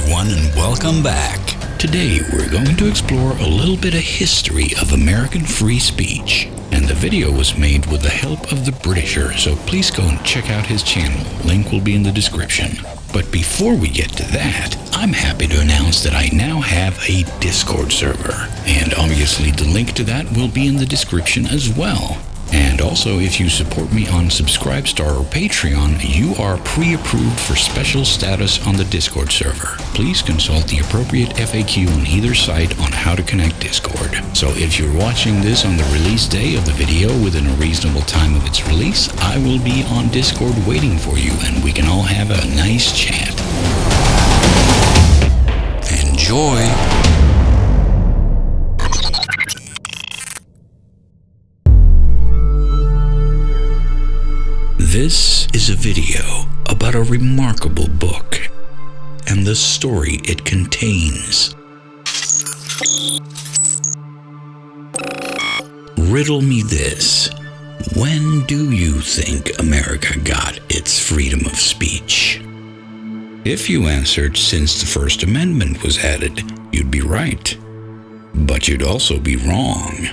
everyone, and welcome back. Today we're going to explore a little bit of history of American free speech. And the video was made with the help of the Britisher, so please go and check out his channel. Link will be in the description. But before we get to that, I'm happy to announce that I now have a Discord server. And obviously the link to that will be in the description as well. And also, if you support me on Subscribestar or Patreon, you are pre-approved for special status on the Discord server. Please consult the appropriate FAQ on either site on how to connect Discord. So if you're watching this on the release day of the video within a reasonable time of its release, I will be on Discord waiting for you, and we can all have a nice chat. Enjoy! This is a video about a remarkable book and the story it contains. Riddle me this. When do you think America got its freedom of speech? If you answered since the First Amendment was added, you'd be right. But you'd also be wrong.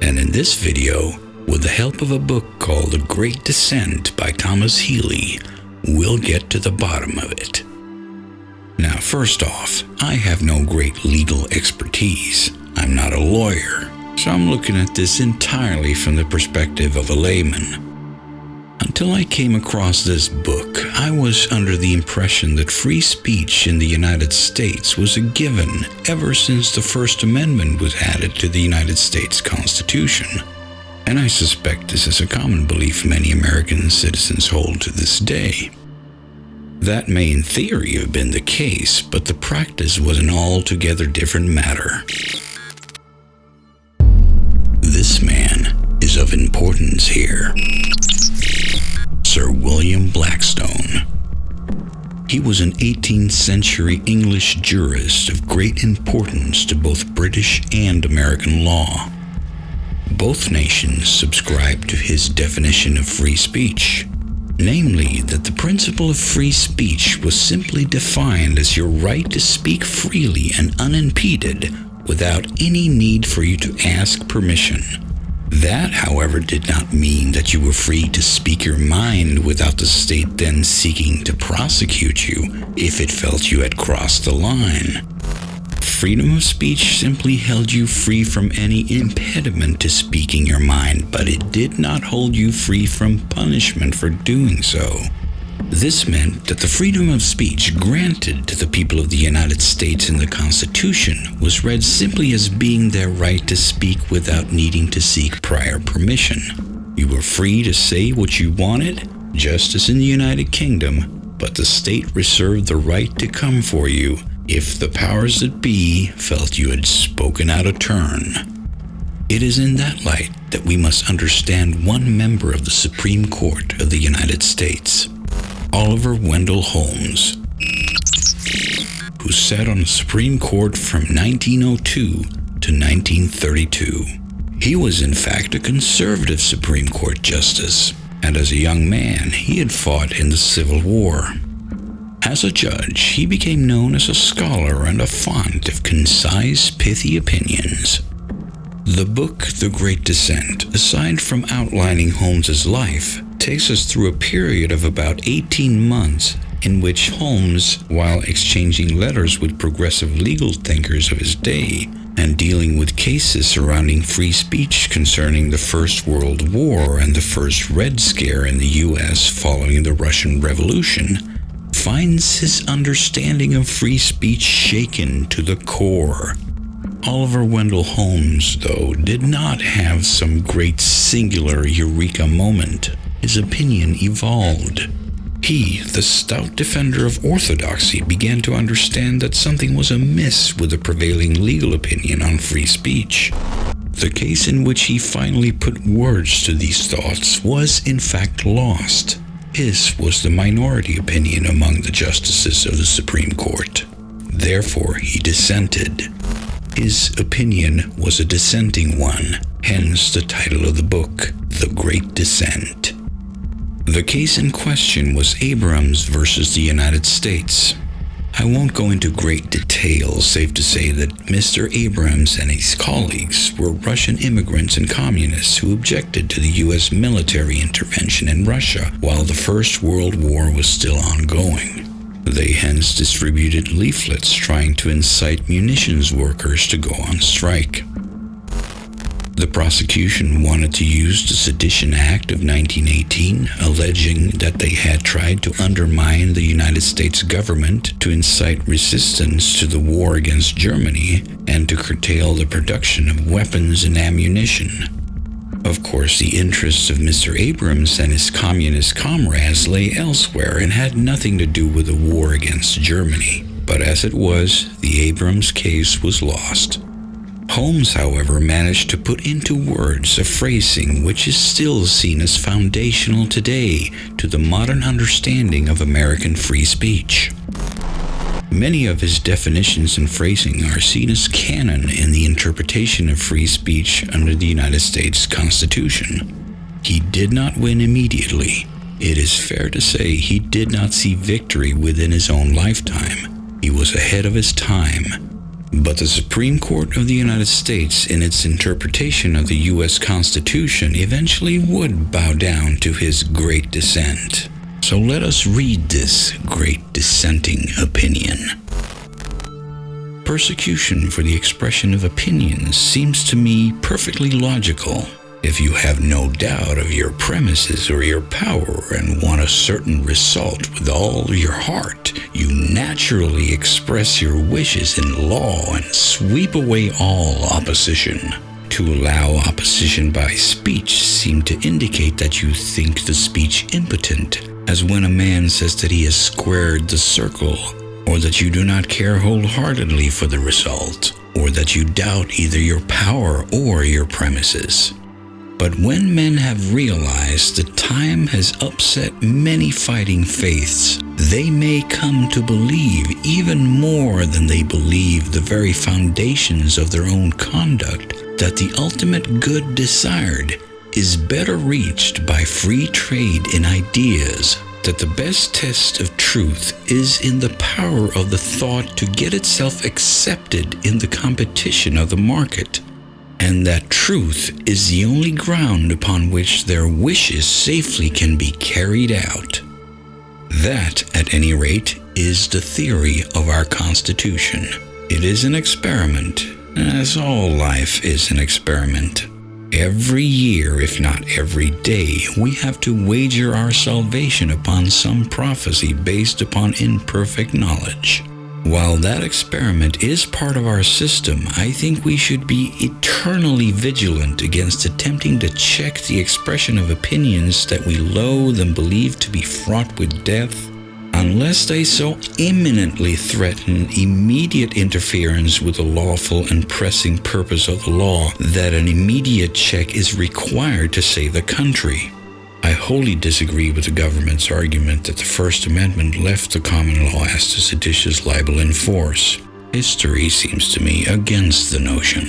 And in this video, with the help of a book called The Great Dissent by Thomas Healy, we'll get to the bottom of it. Now, first off, I have no great legal expertise. I'm not a lawyer, so I'm looking at this entirely from the perspective of a layman. Until I came across this book, I was under the impression that free speech in the United States was a given ever since the First Amendment was added to the United States Constitution. And I suspect this is a common belief many American citizens hold to this day. That may in theory have been the case, but the practice was an altogether different matter. This man is of importance here. Sir William Blackstone. He was an 18th century English jurist of great importance to both British and American law. Both nations subscribed to his definition of free speech, namely that the principle of free speech was simply defined as your right to speak freely and unimpeded without any need for you to ask permission. That, however, did not mean that you were free to speak your mind without the state then seeking to prosecute you if it felt you had crossed the line. Freedom of speech simply held you free from any impediment to speaking your mind, but it did not hold you free from punishment for doing so. This meant that the freedom of speech granted to the people of the United States in the Constitution was read simply as being their right to speak without needing to seek prior permission. You were free to say what you wanted, just as in the United Kingdom, but the state reserved the right to come for you if the powers that be felt you had spoken out of turn. It is in that light that we must understand one member of the Supreme Court of the United States, Oliver Wendell Holmes, who sat on the Supreme Court from 1902 to 1932. He was in fact a conservative Supreme Court justice, and as a young man, he had fought in the Civil War. As a judge, he became known as a scholar and a font of concise, pithy opinions. The book, The Great Dissent, aside from outlining Holmes's life, takes us through a period of about 18 months in which Holmes, while exchanging letters with progressive legal thinkers of his day and dealing with cases surrounding free speech concerning the First World War and the First Red Scare in the U.S. following the Russian Revolution, finds his understanding of free speech shaken to the core. Oliver Wendell Holmes, though, did not have some great singular eureka moment. His opinion evolved. He, the stout defender of orthodoxy, began to understand that something was amiss with the prevailing legal opinion on free speech. The case in which he finally put words to these thoughts was, in fact, lost. His was the minority opinion among the justices of the Supreme Court. Therefore, he dissented. His opinion was a dissenting one, hence the title of the book, The Great Dissent. The case in question was Abrams versus the United States. I won't go into great detail, safe to say that Mr. Abrams and his colleagues were Russian immigrants and communists who objected to the U.S. military intervention in Russia while the First World War was still ongoing. They hence distributed leaflets trying to incite munitions workers to go on strike. The prosecution wanted to use the Sedition Act of 1918, alleging that they had tried to undermine the United States government to incite resistance to the war against Germany and to curtail the production of weapons and ammunition. Of course, the interests of Mr. Abrams and his communist comrades lay elsewhere and had nothing to do with the war against Germany. But as it was, the Abrams case was lost. Holmes, however, managed to put into words a phrasing which is still seen as foundational today to the modern understanding of American free speech. Many of his definitions and phrasing are seen as canon in the interpretation of free speech under the United States Constitution. He did not win immediately. It is fair to say he did not see victory within his own lifetime. He was ahead of his time. But the Supreme Court of the United States, in its interpretation of the U.S. Constitution, eventually would bow down to his great dissent. So let us read this great dissenting opinion. Persecution for the expression of opinions seems to me perfectly logical. If you have no doubt of your premises or your power and want a certain result with all your heart, you naturally express your wishes in law and sweep away all opposition. To allow opposition by speech seems to indicate that you think the speech impotent, as when a man says that he has squared the circle, or that you do not care wholeheartedly for the result, or that you doubt either your power or your premises. But when men have realized that time has upset many fighting faiths, they may come to believe even more than they believe the very foundations of their own conduct that the ultimate good desired is better reached by free trade in ideas, that the best test of truth is in the power of the thought to get itself accepted in the competition of the market, and that truth is the only ground upon which their wishes safely can be carried out. That, at any rate, is the theory of our Constitution. It is an experiment, as all life is an experiment. Every year, if not every day, we have to wager our salvation upon some prophecy based upon imperfect knowledge. While that experiment is part of our system, I think we should be eternally vigilant against attempting to check the expression of opinions that we loathe and believe to be fraught with death, unless they so imminently threaten immediate interference with the lawful and pressing purpose of the law that an immediate check is required to save the country. I wholly disagree with the government's argument that the First Amendment left the common law as to seditious libel in force. History seems to me against the notion.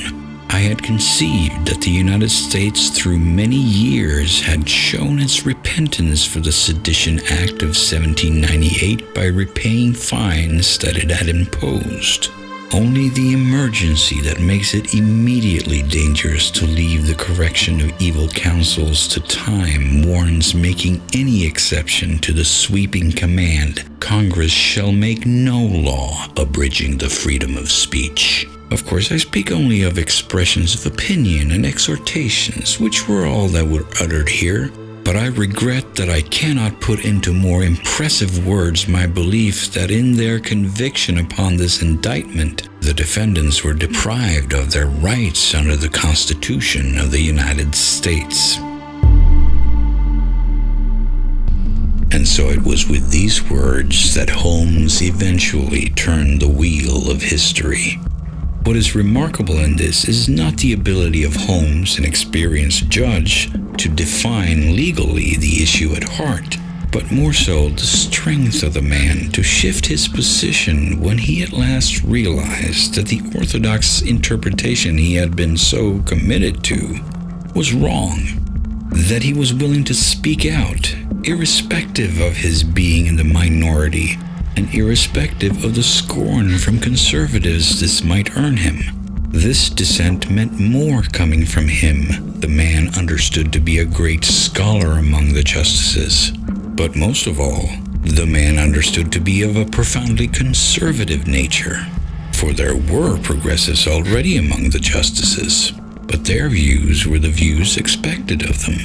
I had conceived that the United States through many years had shown its repentance for the Sedition Act of 1798 by repaying fines that it had imposed. Only the emergency that makes it immediately dangerous to leave the correction of evil counsels to time warrants making any exception to the sweeping command, Congress shall make no law abridging the freedom of speech. Of course, I speak only of expressions of opinion and exhortations, which were all that were uttered here. But I regret that I cannot put into more impressive words my belief that in their conviction upon this indictment, the defendants were deprived of their rights under the Constitution of the United States. And so it was with these words that Holmes eventually turned the wheel of history. What is remarkable in this is not the ability of Holmes, an experienced judge, to define legally the issue at heart, but more so the strength of the man to shift his position when he at last realized that the orthodox interpretation he had been so committed to was wrong, that he was willing to speak out, irrespective of his being in the minority, and irrespective of the scorn from conservatives this might earn him. This dissent meant more coming from him, the man understood to be a great scholar among the justices. But most of all, the man understood to be of a profoundly conservative nature. For there were progressives already among the justices, but their views were the views expected of them.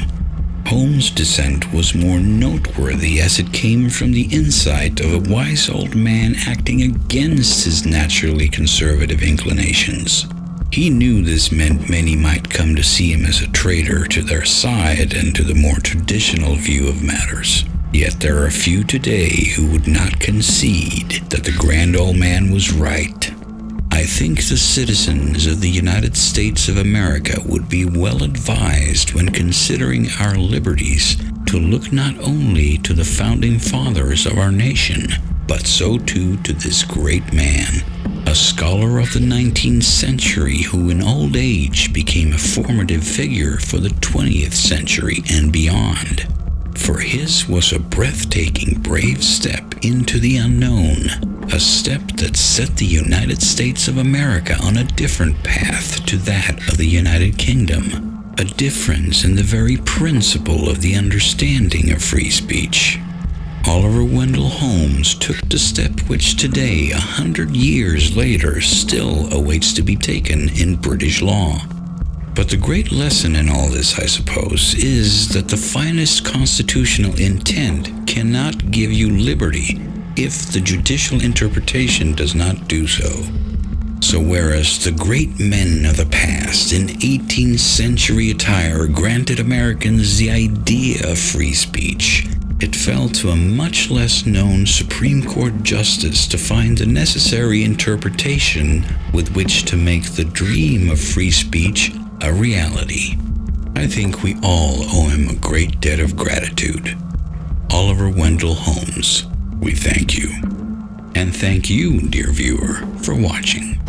Holmes' dissent was more noteworthy as it came from the insight of a wise old man acting against his naturally conservative inclinations. He knew this meant many might come to see him as a traitor to their side and to the more traditional view of matters. Yet there are few today who would not concede that the grand old man was right. I think the citizens of the United States of America would be well advised when considering our liberties to look not only to the founding fathers of our nation, but so too to this great man, a scholar of the 19th century who in old age became a formative figure for the 20th century and beyond. For his was a breathtaking, brave step into the unknown, a step that set the United States of America on a different path to that of the United Kingdom, a difference in the very principle of the understanding of free speech. Oliver Wendell Holmes took the step which today, 100 years later, still awaits to be taken in British law. But the great lesson in all this, I suppose, is that the finest constitutional intent cannot give you liberty if the judicial interpretation does not do so. So whereas the great men of the past in 18th century attire granted Americans the idea of free speech, it fell to a much less known Supreme Court justice to find the necessary interpretation with which to make the dream of free speech a reality. I think we all owe him a great debt of gratitude. Oliver Wendell Holmes, we thank you. And thank you, dear viewer, for watching.